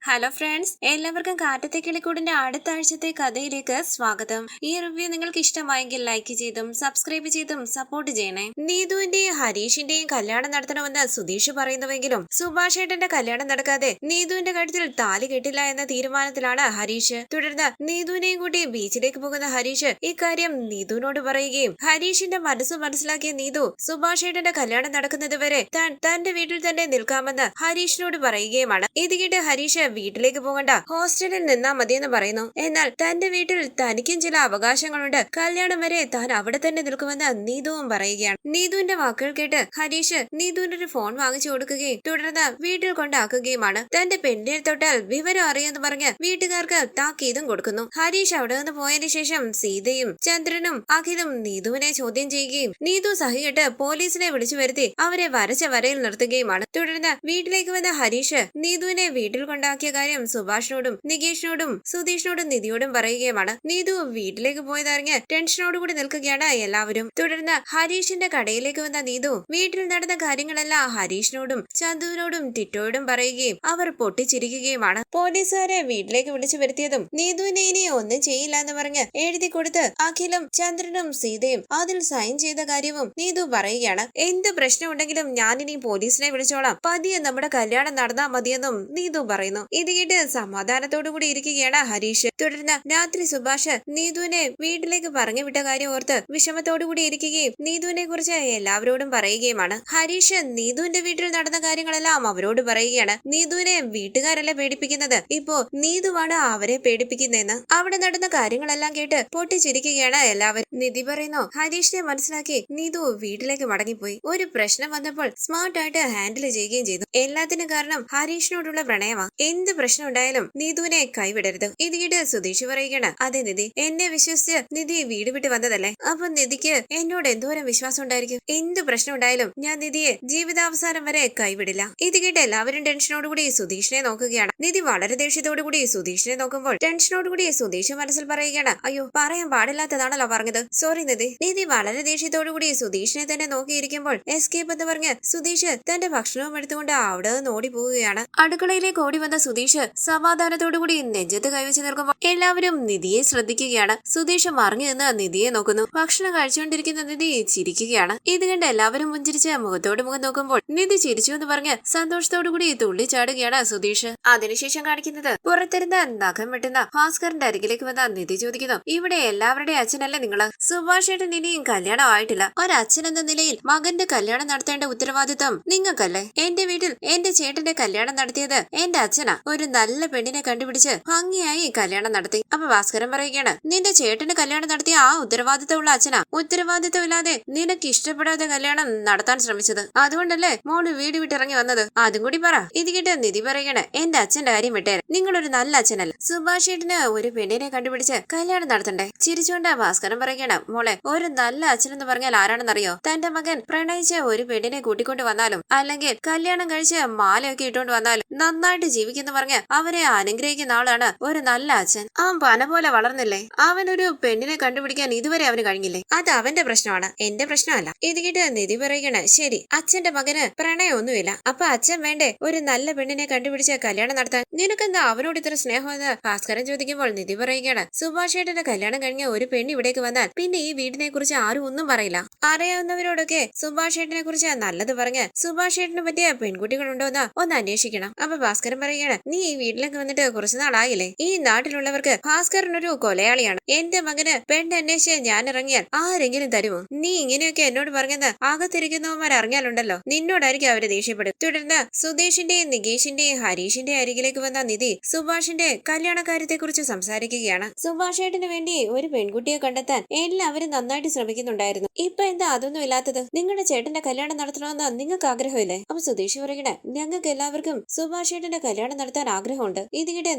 Hello friends, എല്ലാവർക്കും കാറ്റത്തെ കിളിക്കൂടിന്റെ അടുത്ത ആഴ്ചത്തെ കഥയിലേക്ക് സ്വാഗതം. ഈ റിവ്യൂ നിങ്ങൾക്ക് ഇഷ്ടമായെങ്കിൽ ലൈക്ക് ചെയ്തും സബ്സ്ക്രൈബ് ചെയ്തും സപ്പോർട്ട് ചെയ്യണേ. നീതുവിന്റെയും ഹരീഷിന്റെയും കല്യാണം നടത്തണമെന്ന് സുധീഷ് പറയുന്നുവെങ്കിലും സുഭാഷ് ഏട്ടന്റെ കല്യാണം നടക്കാതെ നീതുവിന്റെ കാര്യത്തിൽ താലി കെട്ടില്ല എന്ന തീരുമാനത്തിലാണ് ഹരീഷ്. തുടർന്ന് നീതുവിനെയും കൂട്ടി ബീച്ചിലേക്ക് പോകുന്ന ഹരീഷ് ഇക്കാര്യം നീതുവിനോട് പറയുകയും ഹരീഷിന്റെ മനസ്സ് മനസ്സിലാക്കിയ നീതു സുഭാഷ് ഏട്ടന്റെ കല്യാണം നടക്കുന്നത് വരെ താൻ തന്റെ വീട്ടിൽ തന്നെ നിൽക്കാമെന്ന് ഹരീഷിനോട് പറയുകയുമാണ്. ഇത് കേട്ട് ഹരീഷ് വീട്ടിലേക്ക് പോകണ്ട, ഹോസ്റ്റലിൽ നിന്നാ മതിയെന്ന് പറയുന്നു. എന്നാൽ തന്റെ വീട്ടിൽ തനിക്കും ചില അവകാശങ്ങളുണ്ട്, കല്യാണം വരെ താൻ അവിടെ തന്നെ നിൽക്കുമെന്ന് നീതുവും പറയുകയാണ്. നീതുവിന്റെ വാക്കുകൾ കേട്ട് ഹരീഷ് നീതുവിന്റെ ഒരു ഫോൺ വാങ്ങിച്ചു കൊടുക്കുകയും തുടർന്ന് വീട്ടിൽ കൊണ്ടാക്കുകയുമാണ്. തന്റെ പെണ്ണിനെ തൊട്ടാൽ വിവരം അറിയാന്ന് പറഞ്ഞ് വീട്ടുകാർക്ക് താക്കീതും കൊടുക്കുന്നു. ഹരീഷ് അവിടെ നിന്ന് പോയതിനു ശേഷം സീതയും ചന്ദ്രനും അഖിലും നീതുവിനെ ചോദ്യം ചെയ്യുകയും നീതു സഹികെട്ട് പോലീസിനെ വിളിച്ചു വരുത്തി അവരെ വരച്ച വരയിൽ നിർത്തുകയുമാണ്. തുടർന്ന് വീട്ടിലേക്ക് വന്ന ഹരീഷ് നീതുവിനെ വീട്ടിൽ കൊണ്ടാക്കിയ കാര്യം സുഭാഷിനോടും നികേഷിനോടും സുധീഷിനോടും നിധിയോടും പറയുകയുമാണ്. നീതു വീട്ടിലേക്ക് പോയതറിഞ്ഞ് ടെൻഷനോടുകൂടി നിൽക്കുകയാണ് എല്ലാവരും. തുടർന്ന് ഹരീഷിന്റെ കടയിലേക്ക് വന്ന നീതു വീട്ടിൽ നടന്ന കാര്യങ്ങളെല്ലാം ഹരീഷിനോടും ചന്തുവിനോടും ടിറ്റോയോടും പറയുകയും അവർ പൊട്ടിച്ചിരിക്കുകയുമാണ്. പോലീസുകാരെ വീട്ടിലേക്ക് വിളിച്ചു വരുത്തിയതും നീതുവിനെ ഇനി ഒന്നും ചെയ്യില്ല എന്ന് പറഞ്ഞ് എഴുതി കൊടുത്ത് അഖിലും ചന്ദ്രനും സീതയും അതിൽ സൈൻ ചെയ്ത കാര്യവും നീതു പറയുകയാണ്. എന്ത് പ്രശ്നമുണ്ടെങ്കിലും ഞാനിനി പോലീസിനെ വിളിച്ചോളാം, പതിയെ നമ്മുടെ കല്യാണം നടന്നാ മതിയെന്നും നീതു പറയുന്നു. ഇത് കേട്ട് സമാധാനത്തോടു കൂടി ഇരിക്കുകയാണ് ഹരീഷ്. തുടർന്ന് രാത്രി സുഭാഷ് നീതുവിനെ വീട്ടിലേക്ക് പറഞ്ഞു വിട്ട കാര്യം ഓർത്ത് വിഷമത്തോടു കൂടി ഇരിക്കുകയും നീതുവിനെ കുറിച്ച് എല്ലാവരോടും പറയുകയുമാണ്. ഹരീഷ് നീതുവിന്റെ വീട്ടിൽ നടന്ന കാര്യങ്ങളെല്ലാം അവരോട് പറയുകയാണ്. നീതുവിനെ വീട്ടുകാരല്ല പേടിപ്പിക്കുന്നത്, ഇപ്പോ നീതുവാണ് അവരെ പേടിപ്പിക്കുന്നതെന്ന്. അവിടെ നടന്ന കാര്യങ്ങളെല്ലാം കേട്ട് പൊട്ടിച്ചിരിക്കുകയാണ് എല്ലാവരും. നിധി പറയുന്നു ഹരീഷിനെ മനസ്സിലാക്കി നീതു വീട്ടിലേക്ക് മടങ്ങിപ്പോയി. ഒരു പ്രശ്നം വന്നപ്പോൾ സ്മാർട്ടായിട്ട് ഹാൻഡിൽ ചെയ്യുകയും ചെയ്തു. എല്ലാത്തിനും കാരണം ഹരീഷിനോടുള്ള പ്രണയമാണ്. എന്ത് പ്രശ്നം ഉണ്ടായാലും നീതുവിനെ കൈവിടരുത്. ഇത് കേട്ട് സുധീഷ് പറയുകയാണ്. അതെ നിധി, എന്നെ വിശ്വസിച്ച് നിധി വീട് വിട്ട് വന്നതല്ലേ, അപ്പൊ നിധിക്ക് എന്നോട് എന്തോരം വിശ്വാസം ഉണ്ടായിരിക്കും. എന്ത് പ്രശ്നം ഉണ്ടായാലും ഞാൻ നിധിയെ ജീവിതാവസാനം വരെ കൈവിടില്ല. ഇത് കേട്ട് എല്ലാവരും ടെൻഷനോടുകൂടി സുധീഷിനെ നോക്കുകയാണ്. നിധി വളരെ ദേഷ്യത്തോടുകൂടി സുധീഷിനെ നോക്കുമ്പോൾ ടെൻഷനോടുകൂടി സുധീഷ് മനസ്സിൽ പറയുകയാണ്. അയ്യോ, പറയാൻ പാടില്ലാത്തതാണല്ലോ പറഞ്ഞത്, സോറി നിധി. നിധി വളരെ ദേഷ്യത്തോടുകൂടി സുധീഷിനെ തന്നെ നോക്കിയിരിക്കുമ്പോൾ എസ്കേപ്പ് എന്ന് പറഞ്ഞ് സുധീഷ് തന്റെ ഭക്ഷണവും എടുത്തുകൊണ്ട് അവിടെ നിന്ന് ഓടി പോവുകയാണ്. അടുക്കളയിലേക്ക് ഓടി വന്ന സുധീഷ് സമാധാനത്തോടുകൂടി നെഞ്ചത്ത് കൈവച്ച് നിൽക്കുമ്പോൾ എല്ലാവരും നിധിയെ ശ്രദ്ധിക്കുകയാണ്. സുധീഷ് മറിഞ്ഞു നിന്ന് നിധിയെ നോക്കുന്നു. ഭക്ഷണം കഴിച്ചുകൊണ്ടിരിക്കുന്ന നിധി ചിരിക്കുകയാണ്. ഇത് കണ്ട് എല്ലാവരും പുഞ്ചിരിച്ച് മുഖത്തോട് മുഖം നോക്കുമ്പോൾ നിധി ചിരിച്ചു എന്ന് പറഞ്ഞ് സന്തോഷത്തോടുകൂടി തുള്ളിച്ചാടുകയാണ് സുധീഷ്. അതിനുശേഷം കാണിക്കുന്നത് പുറത്തിരുന്ന നഖം വെട്ടുന്ന ഭാസ്കറിന്റെ അരികിലേക്ക് വന്ന നിധി ചോദിക്കുന്നു, ഇവിടെ എല്ലാവരുടെയും അച്ഛനല്ലേ നിങ്ങള്? സുഭാഷ് ഏട്ടൻ ഇനിയും കല്യാണം ആയിട്ടില്ല. ഒരച്ഛൻ എന്ന നിലയിൽ മകന്റെ കല്യാണം നടത്തേണ്ട ഉത്തരവാദിത്വം നിങ്ങൾക്കല്ലേ? എന്റെ വീട്ടിൽ എന്റെ ചേട്ടന്റെ കല്യാണം നടത്തിയത് എന്റെ അച്ഛനാ. ഒരു നല്ല പെണ്ണിനെ കണ്ടുപിടിച്ച് ഭംഗിയായി കല്യാണം നടത്തി. അപ്പൊ ഭാസ്കരൻ പറയുകയാണ്, നിന്റെ ചേട്ടന് കല്യാണം നടത്തിയ ആ ഉത്തരവാദിത്തമുള്ള അച്ഛനാ ഉത്തരവാദിത്തം ഇല്ലാതെ നിനക്ക് ഇഷ്ടപ്പെടാതെ കല്യാണം നടത്താൻ ശ്രമിച്ചത്. അതുകൊണ്ടല്ലേ മോള് വീട് വിട്ടിറങ്ങി വന്നത്? അതും കൂടി പറ. ഇത് കേട്ട് നിധി പറയണ, എന്റെ അച്ഛന്റെ കാര്യം വിട്ടേരെ, നിങ്ങളൊരു നല്ല അച്ഛനല്ല. സുഭാഷ് ഏട്ടന് ഒരു പെണ്ണിനെ കണ്ടുപിടിച്ച് കല്യാണം നടത്തണ്ടേ? ചിരിച്ചുകൊണ്ട് ഭാസ്കരൻ പറയുകയാണ്, മോളെ, ഒരു നല്ല അച്ഛനെന്ന് പറഞ്ഞാൽ ആരാണെന്നറിയോ? തന്റെ മകൻ പ്രണയിച്ച് ഒരു പെണ്ണിനെ കൂട്ടിക്കൊണ്ട് വന്നാലും അല്ലെങ്കിൽ കല്യാണം കഴിച്ച് മാലയൊക്കെ ഇട്ടുകൊണ്ട് വന്നാലും നന്നായിട്ട് ജീവിക്കുന്ന പറഞ്ഞ് അവരെ അനുഗ്രഹിക്കുന്ന ആളാണ് ഒരു നല്ല അച്ഛൻ. അവൻ പന പോലെ വളർന്നില്ലേ? അവനൊരു പെണ്ണിനെ കണ്ടുപിടിക്കാൻ ഇതുവരെ അവന് കഴിഞ്ഞില്ലേ? അത് അവന്റെ പ്രശ്നമാണ്, എന്റെ പ്രശ്നമല്ല. ഇത് കേട്ട് നിധി പറയുകയാണ്, ശരി, അച്ഛന്റെ മകന് പ്രണയമൊന്നുമില്ല, അപ്പൊ അച്ഛൻ വേണ്ടേ ഒരു നല്ല പെണ്ണിനെ കണ്ടുപിടിച്ച് കല്യാണം നടത്താൻ? നിനക്കെന്താ അവനോട് ഇത്ര സ്നേഹമെന്ന് ഭാസ്കരൻ ചോദിക്കുമ്പോൾ നിധി പറയുകയാണ്, സുഭാഷ് ഏട്ടന്റെ കല്യാണം കഴിഞ്ഞ ഒരു പെണ്ണ് ഇവിടേക്ക് വന്നാൽ പിന്നെ ഈ വീടിനെ കുറിച്ച് ആരും ഒന്നും പറയില്ല. അറിയാവുന്നവരോടൊക്കെ സുഭാഷ് ഏട്ടനെ കുറിച്ച് നല്ലത് പറഞ്ഞ് സുഭാഷ് ഏട്ടന് പറ്റിയ പെൺകുട്ടികളുണ്ടോന്ന് ഒന്ന് അന്വേഷിക്കണം. അപ്പൊ ഭാസ്കരൻ പറയുകയാണ്, നീ ഈ വീട്ടിലേക്ക് വന്നിട്ട് കുറച്ചു നാളായില്ലേ? ഈ നാട്ടിലുള്ളവർക്ക് ഭാസ്കരൻ ഒരു കൊലയാളിയാണ്. എന്റെ മകന് പെണ്ണന്വേഷിച്ച് ഞാൻ ഇറങ്ങിയാൽ ആരെങ്കിലും തരുമോ? നീ ഇങ്ങനെയൊക്കെ എന്നോട് പറഞ്ഞത് അകത്തിരിക്കുന്നവന്മാർ അറിഞ്ഞാലുണ്ടല്ലോ നിന്നോടായിരിക്കും അവര് ദേഷ്യപ്പെടും. തുടർന്ന് സുധീഷിന്റെയും നികേഷിന്റെയും ഹരീഷിന്റെയും അരികിലേക്ക് വന്ന നിധി സുഭാഷിന്റെ കല്യാണകാര്യത്തെ കുറിച്ച് സംസാരിക്കുകയാണ്. സുഭാഷ് ഏട്ടന് വേണ്ടി ഒരു പെൺകുട്ടിയെ കണ്ടെത്താൻ എല്ലാവരും നന്നായിട്ട് ശ്രമിക്കുന്നുണ്ടായിരുന്നു. ഇപ്പൊ എന്താ അതൊന്നും ഇല്ലാത്തത്? നിങ്ങളുടെ ചേട്ടന്റെ കല്യാണം നടത്തണമെന്ന് നിങ്ങൾക്ക് ആഗ്രഹമില്ലേ? അപ്പൊ സുധീഷ് പറയണേ, ഞങ്ങൾക്ക് എല്ലാവർക്കും സുഭാഷ് ഏട്ടന്റെ കല്യാണം നടത്താൻ ആഗ്രഹമുണ്ട്. ഇത് കേട്ട്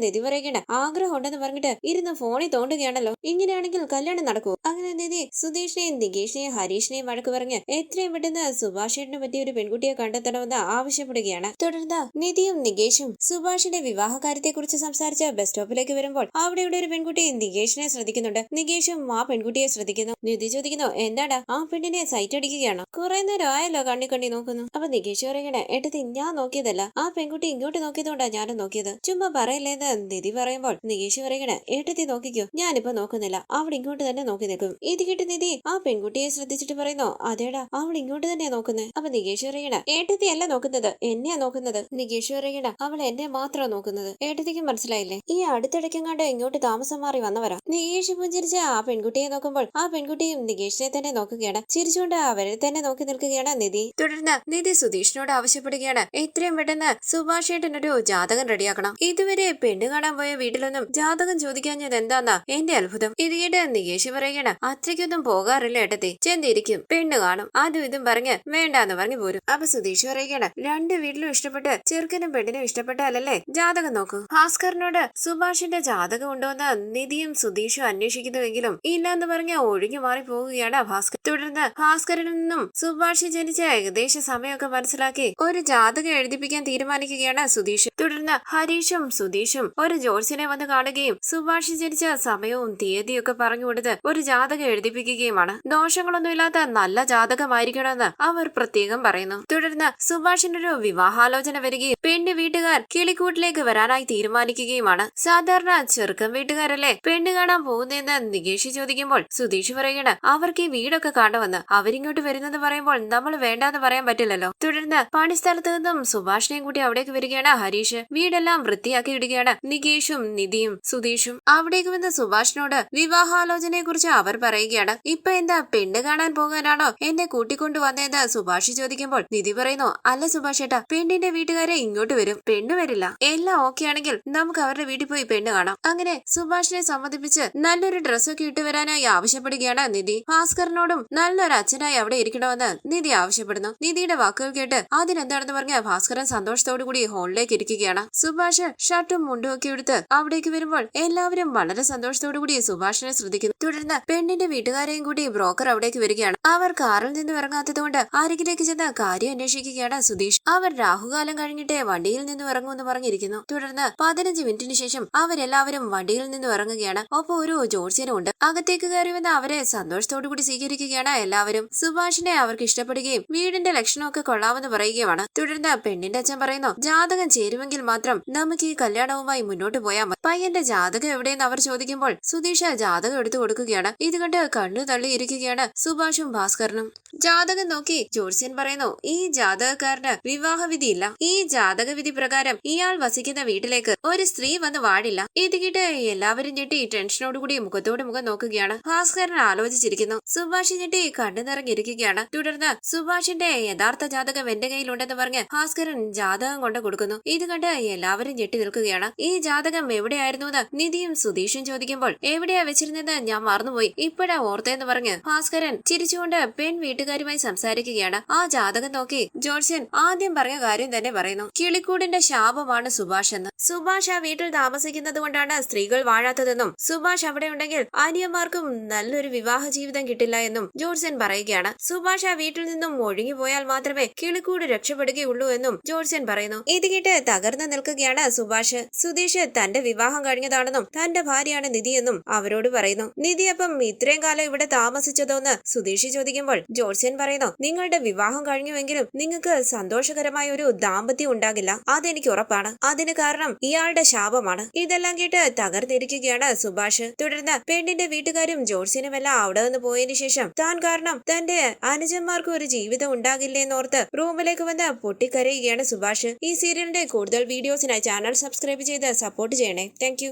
നിധി പറയണ, ആഗ്രഹം ഉണ്ടെന്ന് പറഞ്ഞിട്ട് ഇരുന്ന് ഫോണിൽ തോണ്ടുകയാണല്ലോ, ഇങ്ങനെയാണെങ്കിൽ കല്യാണം നടക്കൂ? അങ്ങനെ നിധി സുധീഷിനെയും നികേഷിനെയും ഹരീഷിനെയും വഴക്ക് പറഞ്ഞ് എത്രയും പെട്ടെന്ന് സുഭാഷ് ഏട്ടനെ പറ്റിയ ഒരു പെൺകുട്ടിയെ കണ്ടെത്തണമെന്ന് ആവശ്യപ്പെടുകയാണ്. തുടർന്ന് നിധിയും നികേഷും സുഭാഷിന്റെ വിവാഹകാര്യത്തെ കുറിച്ച് സംസാരിച്ച് ബസ് സ്റ്റോപ്പിലേക്ക് വരുമ്പോൾ അവിടെ ഇവിടെ ഒരു പെൺകുട്ടി നികേഷിനെ ശ്രദ്ധിക്കുന്നുണ്ട്. നികേഷും ആ പെൺകുട്ടിയെ ശ്രദ്ധിക്കുന്നു. നിധി ചോദിക്കുന്നു, എന്താടാ ആ പെണ്ണിനെ സൈറ്റ് അടിക്കുകയാണോ? കുറെ നേരം ആയല്ലോ കണ്ണി നോക്കുന്നു. അപ്പൊ നികേഷ് പറയണേ, ഏട്ടത്തി, ഞാൻ നോക്കിയതല്ല, ആ പെൺകുട്ടി ഇങ്ങോട്ട് നോക്കിയതുകൊണ്ടാ ഞാൻ നോക്കിയത്. ചുമ്മാ പറയല്ലേന്ന് നിധി പറയുമ്പോൾ നികേഷ് പറയണ ഏട്ടത്തി നോക്കിക്കോ, ഞാനിപ്പോ നോക്കുന്നില്ല, അവൾ ഇങ്ങോട്ട് തന്നെ നോക്കി നിൽക്കും. ഇത് കേട്ട് നിധി ആ പെൺകുട്ടിയെ ശ്രദ്ധിച്ചിട്ട് പറയുന്നു, അതേടാ അവൾ ഇങ്ങോട്ട് തന്നെയാ നോക്കുന്നത്. അപ്പൊ നികേഷ് പറയണ ഏട്ടത്തി അല്ല നോക്കുന്നത്, എന്നെയാ നോക്കുന്നത്. നികേഷ് പറയണ അവൾ എന്നെ മാത്രം നോക്കുന്നത്. ഏട്ടത്തിക്ക് മനസ്സിലായില്ലേ? ഈ അടുത്തിടയ്ക്കെങ്ങാണ്ട് ഇങ്ങോട്ട് താമസം മാറി വന്നവരാ. നികേഷ് പുഞ്ചിരിച്ച ആ പെൺകുട്ടിയെ നോക്കുമ്പോൾ ആ പെൺകുട്ടിയും നികേഷിനെ തന്നെ നോക്കുകയാണ്. ചിരിച്ചുകൊണ്ട് അവരെ തന്നെ നോക്കി നിൽക്കുകയാണ് നിധി. തുടർന്ന് നിധി സുധീഷിനോട് ആവശ്യപ്പെടുകയാണ്, എത്രയും പെട്ടെന്ന് സുഭാഷ് ഏട്ടനൊരു ജാതകം റെഡിയാക്കണം. ഇതുവരെ പെണ്ണ് കാണാൻ പോയ വീട്ടിലൊന്നും ജാതകം ചോദിക്കാഞ്ഞത് എന്താന്നാ എന്റെ അത്ഭുതം. ഇത് കേട്ട് നികേഷ് പറയുകയാണ്, അത്രയ്ക്കൊന്നും പോകാറില്ല ഏട്ടത്തി, ചെന്നിരിക്കും, പെണ്ണ് കാണും, അതും ഇതും പറഞ്ഞ് വേണ്ടാന്ന് പറഞ്ഞു പോരും. അപ്പൊ സുധീഷ് പറയുകയാണ്, രണ്ട് വീട്ടിലും ഇഷ്ടപ്പെട്ട് ചെറുക്കനും പെണ്ണിനും ഇഷ്ടപ്പെട്ടാലല്ലേ ജാതകം നോക്കൂ. ഭാസ്കറിനോട് സുഭാഷിന്റെ ജാതകം ഉണ്ടോന്ന് നിധിയും സുധീഷും അന്വേഷിക്കുന്നുവെങ്കിലും ഇല്ലാന്ന് പറഞ്ഞ ഒഴിഞ്ഞു മാറി പോവുകയാണ് ഭാസ്കർ. തുടർന്ന് ഭാസ്കറിൽ നിന്നും സുഭാഷ് ജനിച്ച ഏകദേശ സമയമൊക്കെ മനസ്സിലാക്കി ഒരു ജാതകം എഴുതിപ്പിക്കാൻ തീരുമാനിക്കുകയാണ് സുധീഷ്. തുടർന്ന് ഹരീഷും സുധീഷും ഒരു ജോത്സ്യനെ വന്ന് കാണുകയും സുഭാഷ് ജനിച്ച സമയവും തീയതിയും ഒക്കെ പറഞ്ഞുകൊടുത്ത് ഒരു ജാതകം എഴുതിപ്പിക്കുകയുമാണ്. ദോഷങ്ങളൊന്നുമില്ലാത്ത നല്ല ജാതകമായിരിക്കണമെന്ന് അവർ പ്രത്യേകം പറയുന്നു. തുടർന്ന് സുഭാഷിനൊരു വിവാഹാലോചന വരികയും പെണ്ണ് വീട്ടുകാർ കിളിക്കൂട്ടിലേക്ക് വരാനായി തീരുമാനിക്കുകയുമാണ്. സാധാരണ ചെറുക്കൻ വീട്ടുകാരല്ലേ പെണ്ണ് കാണാൻ പോകുന്നതെന്ന് നികേഷ് ചോദിക്കുമ്പോൾ സുധീഷ് പറയണ അവർക്ക് ഈ വീടൊക്കെ കാണുമെന്ന്, അവരിങ്ങോട്ട് വരുന്നത് പറയുമ്പോൾ നമ്മൾ വേണ്ടാന്ന് പറയാൻ പറ്റില്ലല്ലോ. തുടർന്ന് പണിസ്ഥലത്ത് നിന്നും സുഭാഷിനെയും കൂട്ടി അവിടേക്ക് വരികയാണ് ഹരീഷ്. വീടെല്ലാം വൃത്തിയാക്കി ഇടുകയാണ് നികേഷും നിധിയും സുധീഷും. അവിടേക്ക് വന്ന സുഭാഷിനോട് വിവാഹാലോചനയെ കുറിച്ച് അവർ പറയുകയാണ്. ഇപ്പൊ എന്താ പെണ്ണ് കാണാൻ പോകാനാണോ എന്നെ കൂട്ടിക്കൊണ്ടു വന്നതെന്ന് സുഭാഷ് ചോദിക്കുമ്പോൾ നിധി പറയുന്നു, അല്ല സുഭാഷ് ഏട്ടാ, പെണ്ണിന്റെ വീട്ടുകാരെ ഇങ്ങോട്ട് വരും, പെണ്ണ് വരില്ല. എല്ലാം ഓക്കെ ആണെങ്കിൽ നമുക്ക് അവരുടെ വീട്ടിൽ പോയി പെണ്ണ് കാണാം. അങ്ങനെ സുഭാഷിനെ സമ്മതിപ്പിച്ച് നല്ലൊരു ഡ്രസ്സൊക്കെ ഇട്ട് വരാനായി ആവശ്യപ്പെടുകയാണ് നിധി. ഭാസ്കറിനോടും നല്ലൊരു അച്ഛനായി അവിടെ ഇരിക്കണമെന്ന് നിധി ആവശ്യപ്പെടുന്നു. നിധിയുടെ വാക്കുകൾ കേട്ട് അതിനെന്താണെന്ന് പറഞ്ഞ ഭാസ്കരൻ സന്തോഷത്തോടു കൂടി ഹോളിലേക്ക് ഇരിക്കുകയാണ്. സുഭാഷ് ഷർട്ടും മുണ്ടും ഒക്കെ എടുത്ത് അവിടേക്ക് വരുമ്പോൾ എല്ലാവരും വളരെ സന്തോഷത്തോടു കൂടി സുഭാഷിനെ ശ്രദ്ധിക്കുന്നു. തുടർന്ന് പെണ്ണിന്റെ വീട്ടുകാരെയും കൂടി ബ്രോക്കർ അവിടേക്ക് വരികയാണ്. അവർ കാറിൽ നിന്നും ഇറങ്ങാത്തതുകൊണ്ട് അരികിലേക്ക് ചെന്ന് കാര്യം അന്വേഷിക്കുകയാണ് സുധീഷ്. അവർ രാഹുകാലം കഴിഞ്ഞിട്ടേ വണ്ടിയിൽ നിന്നും ഇറങ്ങുമെന്ന് പറഞ്ഞിരിക്കുന്നു. തുടർന്ന് 15 മിനിറ്റിന് ശേഷം അവരെല്ലാവരും വണ്ടിയിൽ നിന്നും ഇറങ്ങുകയാണ്. ഒപ്പം ഒരു ജോത്സ്യനും ഉണ്ട്. അകത്തേക്ക് കയറി വന്ന് അവരെ സന്തോഷത്തോടു കൂടി സ്വീകരിക്കുകയാണ് എല്ലാവരും. സുഭാഷിനെ അവർക്ക് ഇഷ്ടപ്പെടുകയും വീടിന്റെ ലക്ഷണമൊക്കെ കൊള്ളാമെന്ന് പറയുകയുമാണ്. തുടർന്ന് പെണ്ണിന്റെ അച്ഛൻ പറയുന്നു, ജാതകം ചേരുമെങ്കിൽ മാത്രം നമുക്ക് ഈ കല്യാണവുമായി മുന്നോട്ട് പോയാൽ മതി. പയ്യന്റെ ജാതകം എവിടെയെന്ന് അവർ ചോദിക്കുമ്പോൾ സുധീഷ് ജാതകം എടുത്തു കൊടുക്കുകയാണ്. ഇത് കണ്ട് കണ്ണു തള്ളിയിരിക്കുകയാണ് സുഭാഷും ഭാസ്കരനും. ജാതകം നോക്കി ജോത്സ്യൻ പറയുന്നു, ഈ ജാതകക്കാരന് വിവാഹവിധിയില്ല. ഈ ജാതകവിധി പ്രകാരം ഇയാൾ വസിക്കുന്ന വീട്ടിലേക്ക് ഒരു സ്ത്രീ വന്ന് വാഴില്ല. ഇത് കേട്ട് എല്ലാവരും ഞെട്ടി ടെൻഷനോടുകൂടി മുഖത്തോട് മുഖം നോക്കുകയാണ്. ഭാസ്കരൻ ആലോചിച്ചിരിക്കുന്നു. സുഭാഷ് ഞെട്ടി കണ്ണു നിറഞ്ഞിരിക്കുകയാണ്. തുടർന്ന് സുഭാഷിന്റെ യഥാർത്ഥ ജാതകം എന്റെ കയ്യിലുണ്ടെന്ന് പറഞ്ഞ് ഭാസ്കരൻ ജാതകം കൊണ്ട് കൊടുക്കുന്നു. ഇത് കണ്ട് എല്ലാവരും ഞെട്ടി നിൽക്കുകയാണ്. ഈ ജാതകം എവിടെയായിരുന്നു എന്ന് നിധിയും സുധീഷും ചോദിക്കുമ്പോൾ എവിടെയാ വെച്ചിരുന്നെന്ന് ഞാൻ മറന്നുപോയി, ഇപ്പോഴാ ഓർത്തേന്ന് പറഞ്ഞ് ഭാസ്കരൻ ചിരിച്ചുകൊണ്ട് പെൺ വീട്ടുകാരുമായി സംസാരിക്കുകയാണ്. ആ ജാതകം നോക്കി ജോത്സ്യൻ ആദ്യം പറഞ്ഞ കാര്യം തന്നെ പറയുന്നു, കിളിക്കൂടിന്റെ ശാപമാണ് സുഭാഷ് എന്ന്. സുഭാഷ് ആ വീട്ടിൽ താമസിക്കുന്നത് കൊണ്ടാണ് സ്ത്രീകൾ വാഴാത്തതെന്നും സുഭാഷ് അവിടെ ഉണ്ടെങ്കിൽ അനിയന്മാർക്കും നല്ലൊരു വിവാഹ ജീവിതം കിട്ടില്ല എന്നും ജോത്സ്യൻ പറയുകയാണ്. സുഭാഷ് ആ വീട്ടിൽ നിന്നും ഒഴിഞ്ഞു പോയാൽ മാത്രമേ കിളിക്കൂട് രക്ഷപ്പെടുകയുള്ളൂ എന്നും ജോത്സ്യൻ പറയുന്നു. ഇത് കേട്ട് തകർന്നു നിൽക്കുകയാണ് സുഭാഷ്. സുധീഷ് തന്റെ വിവാഹം കഴിഞ്ഞതാണെന്നും തന്റെ ഭാര്യയാണ് നിധി എന്നും അവരോട് പറയുന്നു. നിധി അപ്പം ഇത്രയും കാലം ഇവിടെ താമസിച്ചതോന്ന് സുധീഷ് ചോദിക്കുമ്പോൾ ജോത്സ്യൻ പറയുന്നു, നിങ്ങളുടെ വിവാഹം കഴിഞ്ഞുവെങ്കിലും നിങ്ങൾക്ക് സന്തോഷകരമായ ഒരു ദാമ്പത്യം ഉണ്ടാകില്ല, അതെനിക്ക് ഉറപ്പാണ്. അതിന് കാരണം ഇയാളുടെ ശാപമാണ്. ഇതെല്ലാം കേട്ട് തകർന്നിരിക്കുകയാണ് സുഭാഷ്. തുടർന്ന് പെണ്ണിന്റെ വീട്ടുകാരും ജോത്സ്യനുമെല്ലാം അവിടെ നിന്ന് പോയതിനു ശേഷം താൻ കാരണം തന്റെ അനുജന്മാർക്ക് ഒരു ജീവിതം ഉണ്ടാകില്ലെന്നോർത്ത് റൂമിലേക്ക് വന്ന് പൊട്ടിക്കരയുകയാണ് സുഭാഷ്. ഈ സീരിയലിന്റെ കൂടുതൽ വീഡിയോസിനായി ചാനൽ സബ്സ്ക്രൈബ് ചെയ്ത് സപ്പോർട്ട് ചെയ്യണേ. താങ്ക്